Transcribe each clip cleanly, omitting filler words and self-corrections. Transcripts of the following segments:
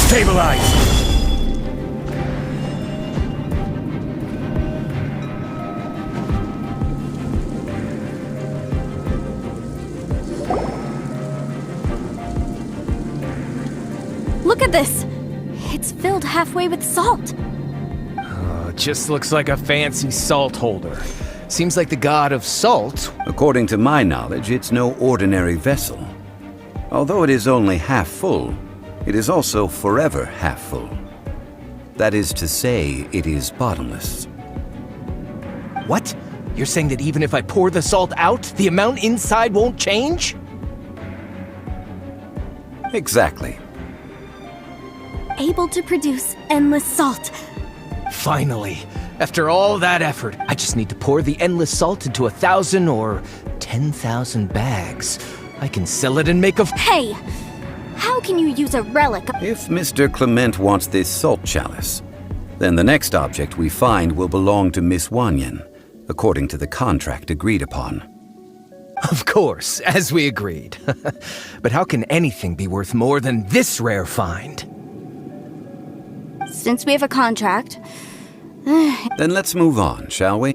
Stabilize! Look at this! It's filled halfway with salt. Just looks like a fancy salt holder. Seems like the god of salt. According to my knowledge, it's no ordinary vessel. Although it is only half full, it is also forever half full. That is to say, it is bottomless. What? You're saying that even if I pour the salt out, the amount inside won't change? Exactly. Able to produce endless salt. Finally, after all that effort, I just need to pour the endless salt into 1,000 or 10,000 bags. I can sell it and make a Hey! How can you use a relic? If Mr. Clement wants this salt chalice, then the next object we find will belong to Miss Wanyan, according to the contract agreed upon. Of course, as we agreed. But how can anything be worth more than this rare find? Since we have a contract... Then let's move on, shall we?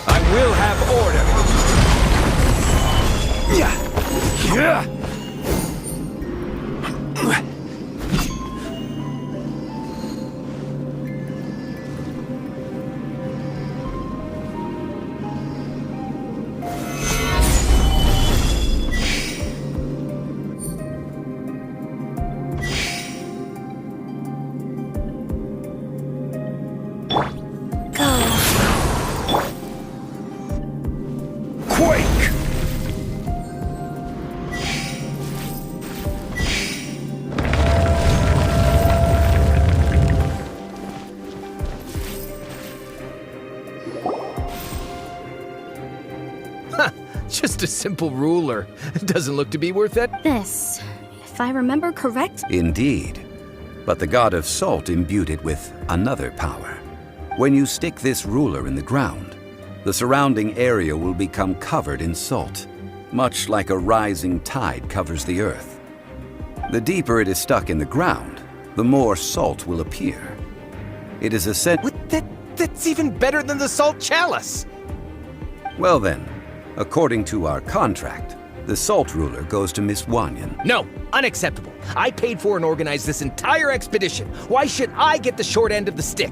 I will have order. Quake! Just a simple ruler. Doesn't look to be worth it. This, if I remember correct... Indeed. But the god of salt imbued it with another power. When you stick this ruler in the ground, the surrounding area will become covered in salt, much like a rising tide covers the earth. The deeper it is stuck in the ground, the more salt will appear. It is That's even better than the salt chalice! Well then, according to our contract, the salt ruler goes to Miss Wanyan. No, unacceptable. I paid for and organized this entire expedition. Why should I get the short end of the stick?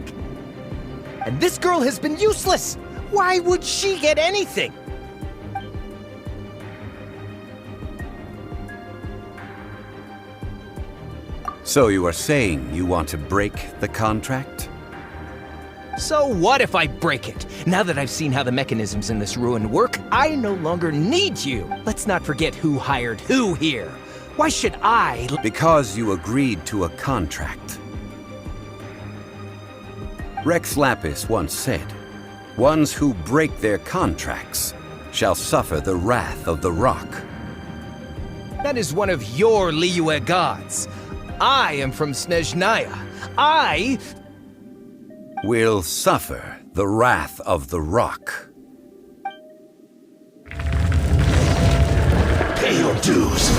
And this girl has been useless! Why would she get anything? So you are saying you want to break the contract? So what if I break it? Now that I've seen how the mechanisms in this ruin work, I no longer need you. Let's not forget who hired who here. Why should I... Because you agreed to a contract. Rex Lapis once said, "Ones who break their contracts shall suffer the wrath of the rock." That is one of your Liyue gods. I am from Snezhnaya. I will suffer the wrath of the rock. Pay your dues.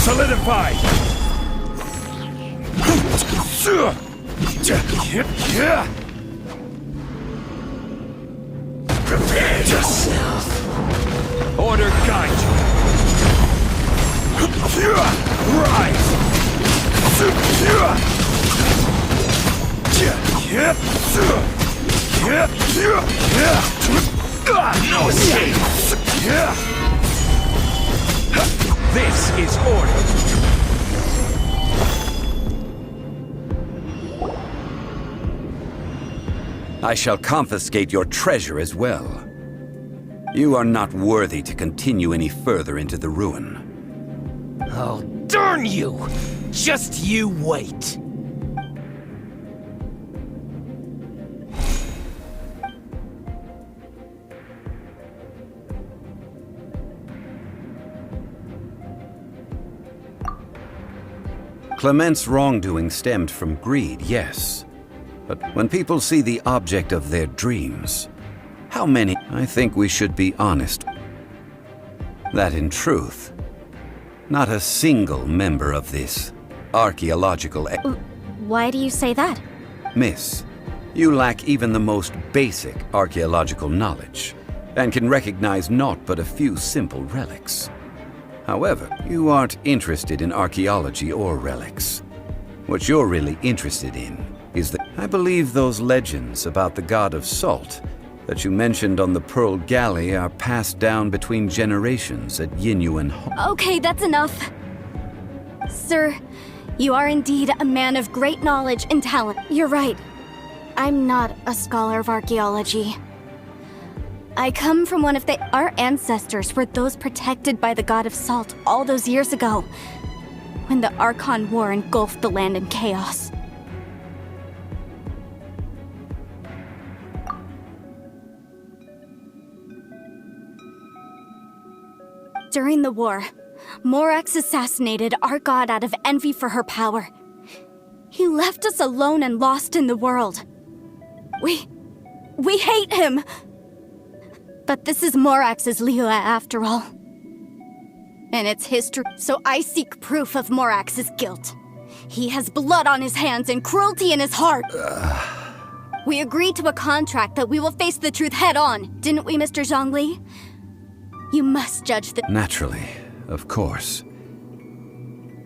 solidify. Prepare yourself. Order guide you. Rise. No escape. This is order. I shall confiscate your treasure as well. You are not worthy to continue any further into the ruin. Oh, darn you! Just you wait! Clement's wrongdoing stemmed from greed, yes. But when people see the object of their dreams, how many? I think we should be honest. That in truth, not a single member of this archaeological... Why do you say that? Miss, you lack even the most basic archaeological knowledge, and can recognize naught but a few simple relics. However, you aren't interested in archaeology or relics. What you're really interested in is that I believe those legends about the god of salt that you mentioned on the Pearl Galley are passed down between generations at Yinyuan Hall. Okay, that's enough. Sir, you are indeed a man of great knowledge and talent. You're right. I'm not a scholar of archaeology. I come from one of our ancestors were those protected by the god of salt all those years ago, when the Archon War engulfed the land in chaos. During the war, Morax assassinated our god out of envy for her power. He left us alone and lost in the world. We hate him! But this is Morax's Liyue after all. And it's history, so I seek proof of Morax's guilt. He has blood on his hands and cruelty in his heart. We agreed to a contract that we will face the truth head on, didn't we, Mr. Zhongli? You must judge the— Naturally, of course.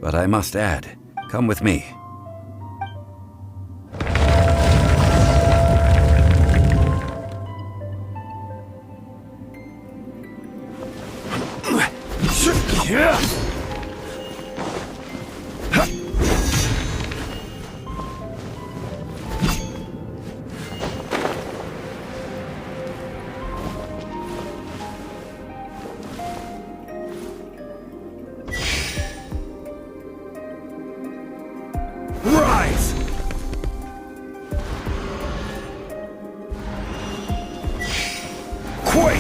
But I must add, come with me. Rise! Quake!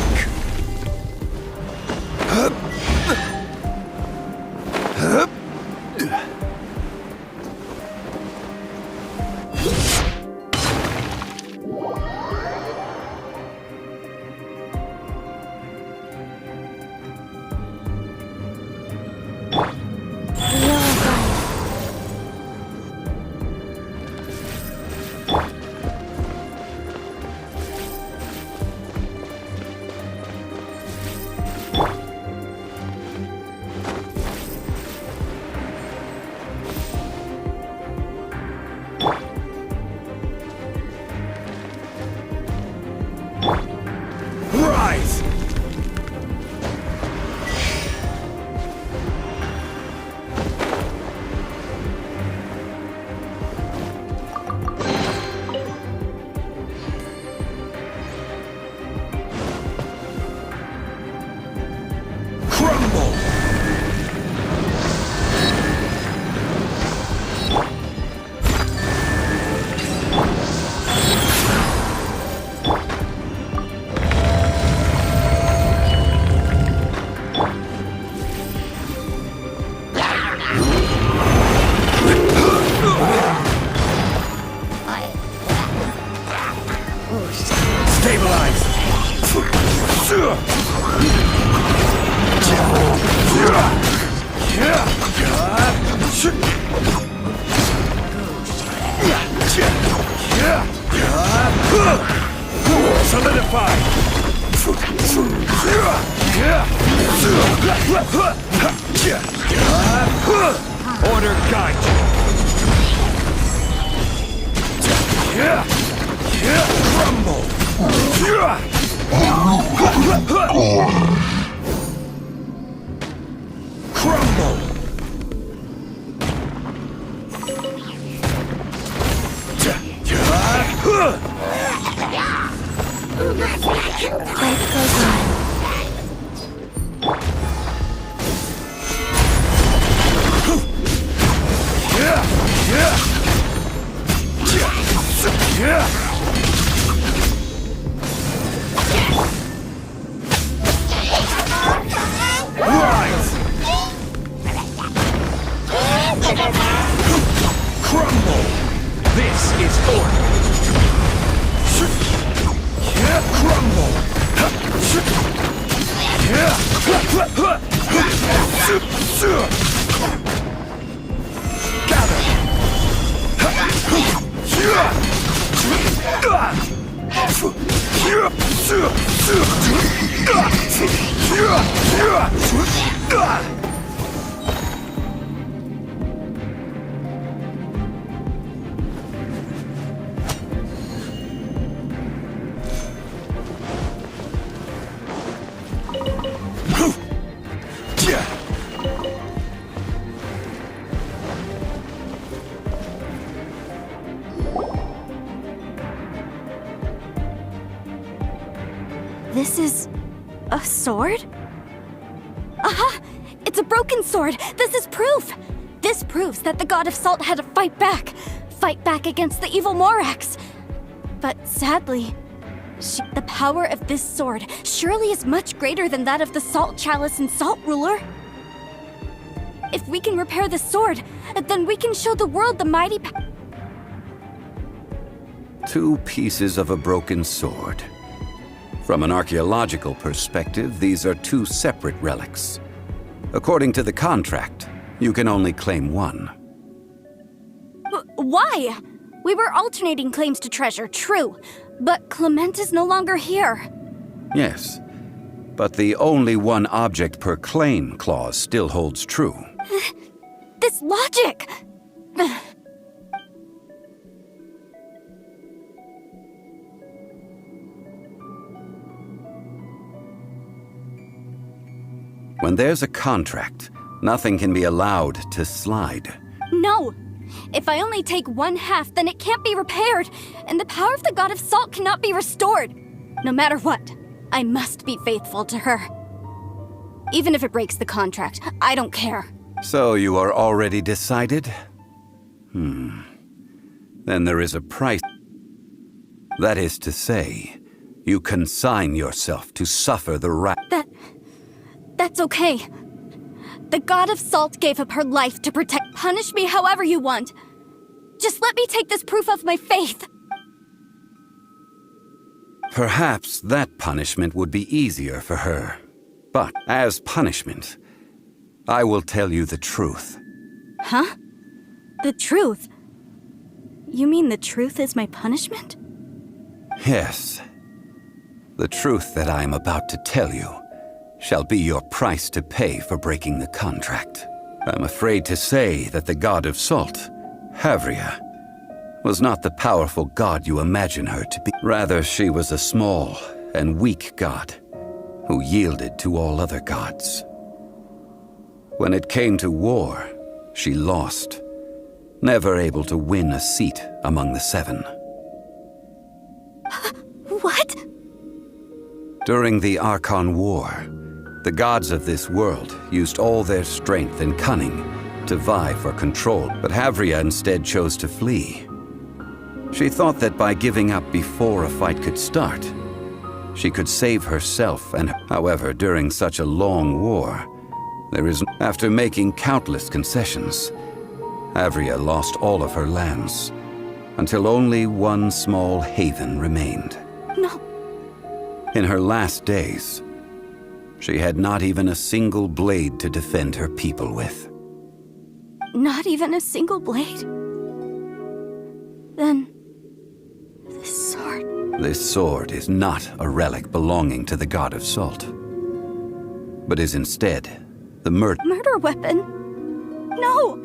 Rise! Crumble! Stabilize! Solidify! Order guide you! Crumble! Crumble! Life goes on. This is a sword? Aha! It's a broken sword! This is proof! This proves that the God of Salt had to fight back! Fight back against the evil Morax! But sadly, the power of this sword surely is much greater than that of the Salt Chalice and Salt Ruler. If we can repair the sword, then we can show the world the mighty Two pieces of a broken sword. From an archaeological perspective, these are two separate relics. According to the contract, you can only claim one. Why? We were alternating claims to treasure, true. But Clement is no longer here. Yes, but the only one object per claim clause still holds true. This logic! When there's a contract, nothing can be allowed to slide. No! If I only take one half, then it can't be repaired, and the power of the God of Salt cannot be restored. No matter what, I must be faithful to her. Even if it breaks the contract, I don't care. So you are already decided? Then there is a price. That is to say, you consign yourself to suffer the wrath. That's okay. The God of Salt gave up her life to protect. Punish me however you want. Just let me take this proof of my faith. Perhaps that punishment would be easier for her. But as punishment, I will tell you the truth. Huh? The truth? You mean the truth is my punishment? Yes. The truth that I am about to tell you shall be your price to pay for breaking the contract. I'm afraid to say that the God of Salt, Havria, was not the powerful god you imagine her to be. Rather, she was a small and weak god who yielded to all other gods. When it came to war, she lost, never able to win a seat among the seven. What? During the Archon War, the gods of this world used all their strength and cunning to vie for control, but Havria instead chose to flee. She thought that by giving up before a fight could start, she could save herself and however, during such a long war, after making countless concessions, Havria lost all of her lands, until only one small haven remained. No. In her last days, she had not even a single blade to defend her people with. Not even a single blade? Then, this sword... This sword is not a relic belonging to the God of Salt, but is instead the Murder weapon? No!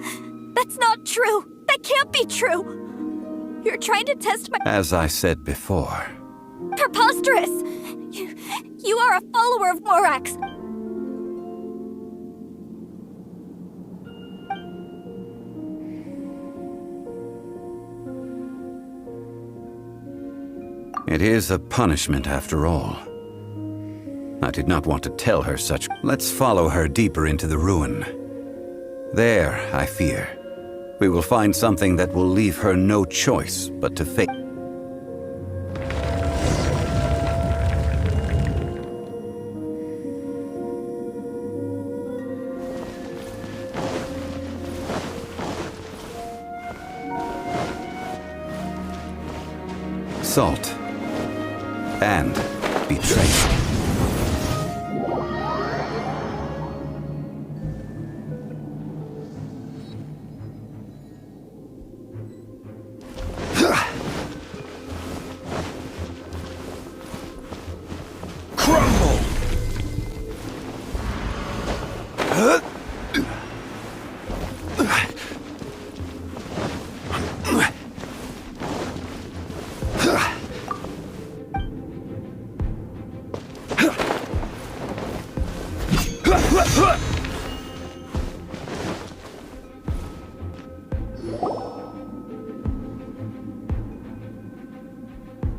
That's not true! That can't be true! You're trying to test my... As I said before. Preposterous! You are a follower of Morax! It is a punishment after all. I did not want to tell her such. Let's follow her deeper into the ruin. There, I fear, we will find something that will leave her no choice but to face. Salt and betrayal.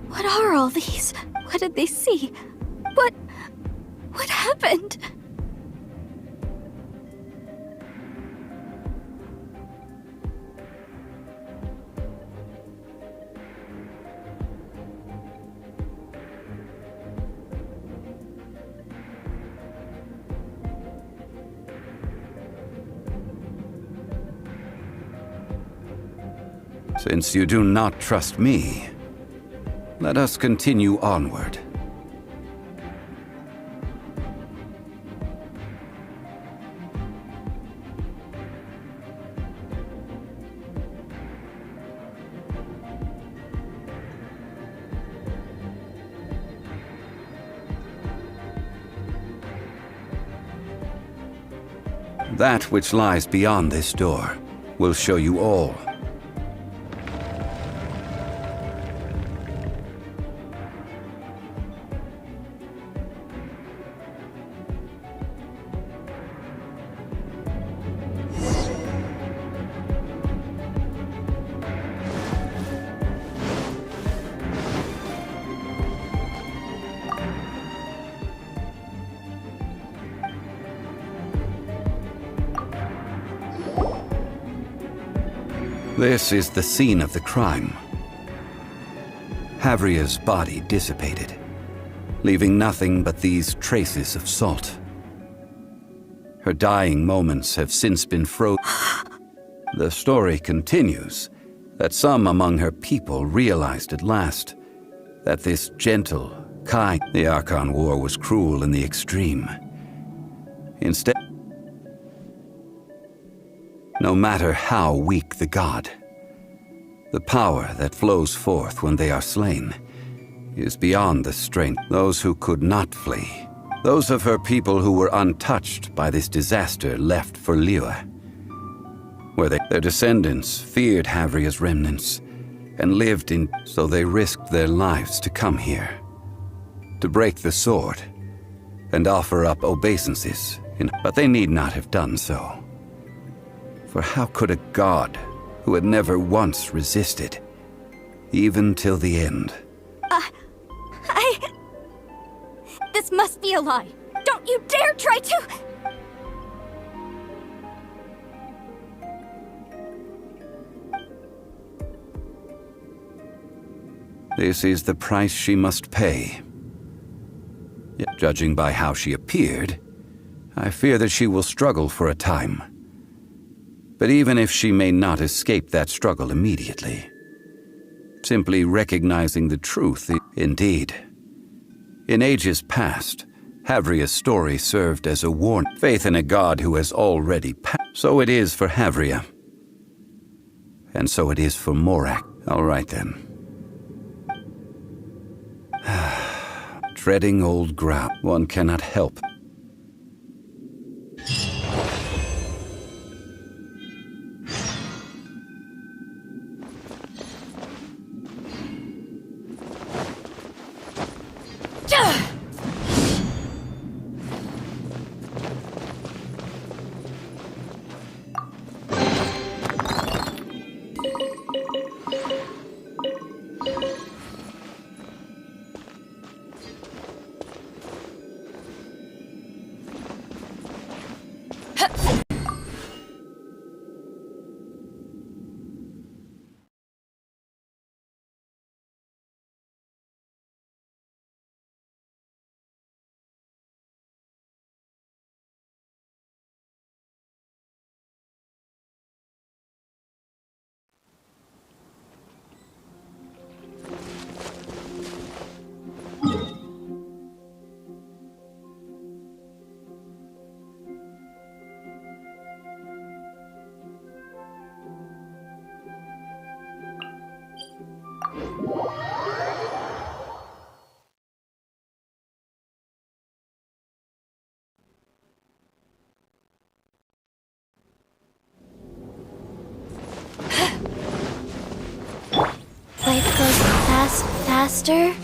What are all these? What did they see? What happened? Since you do not trust me, let us continue onward. That which lies beyond this door will show you all. This is the scene of the crime. Havria's body dissipated, leaving nothing but these traces of salt. Her dying moments have since been frozen. The story continues that some among her people realized at last that this gentle, kind... The Archon War was cruel in the extreme. Instead, no matter how weak the god, the power that flows forth when they are slain is beyond the strength. Those who could not flee, those of her people who were untouched by this disaster, left for Liyue, where their descendants feared Havria's remnants and lived in... So they risked their lives to come here, to break the sword and offer up obeisances. But they need not have done so. For how could a god who had never once resisted, even till the end? This must be a lie. Don't you dare try to... This is the price she must pay. Yet, judging by how she appeared, I fear that she will struggle for a time. But even if she may not escape that struggle immediately, simply recognizing the truth, indeed. In ages past, Havria's story served as a warning. Faith in a god who has already passed. So it is for Havria. And so it is for Morak. All right then. Treading old ground, one cannot help. Life goes faster?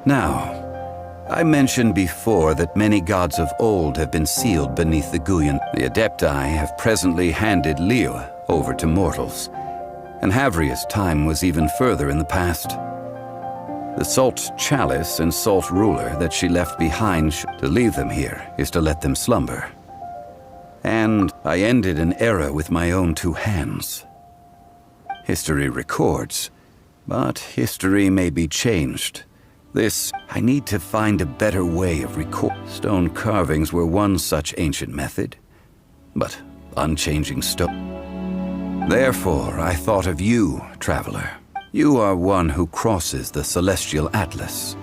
Now, I mentioned before that many gods of old have been sealed beneath the Guyan. The Adepti have presently handed Liyue over to mortals, and Havria's time was even further in the past. The Salt Chalice and Salt Ruler that she left behind, to leave them here is to let them slumber. And I ended an era with my own two hands. History records, but history may be changed. I need to find a better way of Stone carvings were one such ancient method, but unchanging stone. Therefore, I thought of you, traveler. You are one who crosses the celestial atlas,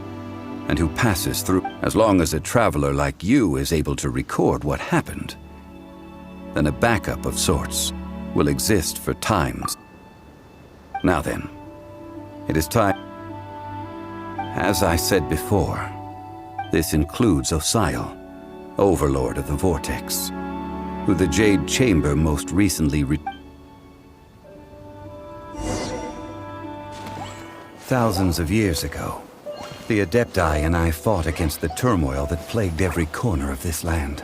and who passes through. As long as a traveler like you is able to record what happened, then a backup of sorts will exist for times. Now then, it is time. As I said before, this includes Osial, Overlord of the Vortex, who the Jade Chamber most recently Thousands of years ago, the Adepti and I fought against the turmoil that plagued every corner of this land.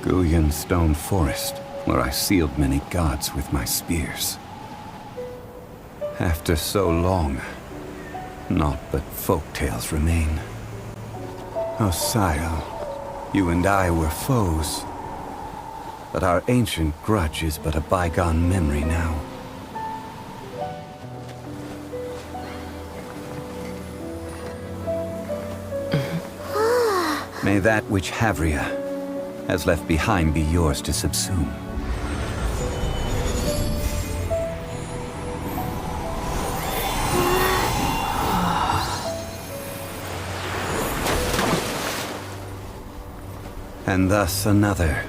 Guyan Stone Forest, where I sealed many gods with my spears. After so long, naught but folk tales remain. Osial, you and I were foes, but our ancient grudge is but a bygone memory now. May that which Havria has left behind be yours to subsume. And thus another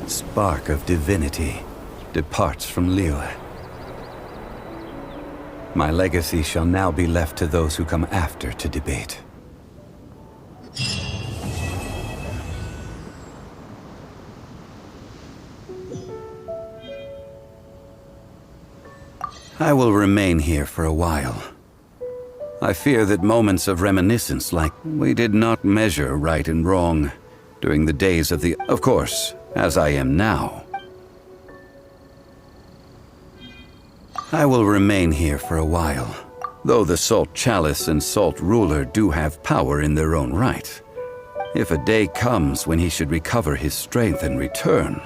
spark of divinity departs from Liyue. My legacy shall now be left to those who come after to debate. I will remain here for a while. I fear that moments of reminiscence like we did not measure right and wrong during the days of of course, as I am now. I will remain here for a while, though the Salt Chalice and Salt Ruler do have power in their own right. If a day comes when he should recover his strength and return,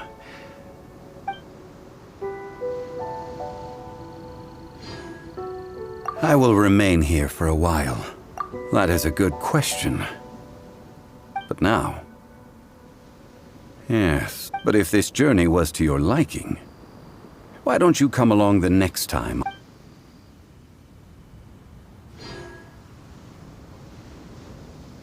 I will remain here for a while. That is a good question. But now... Yes, but if this journey was to your liking, why don't you come along the next time?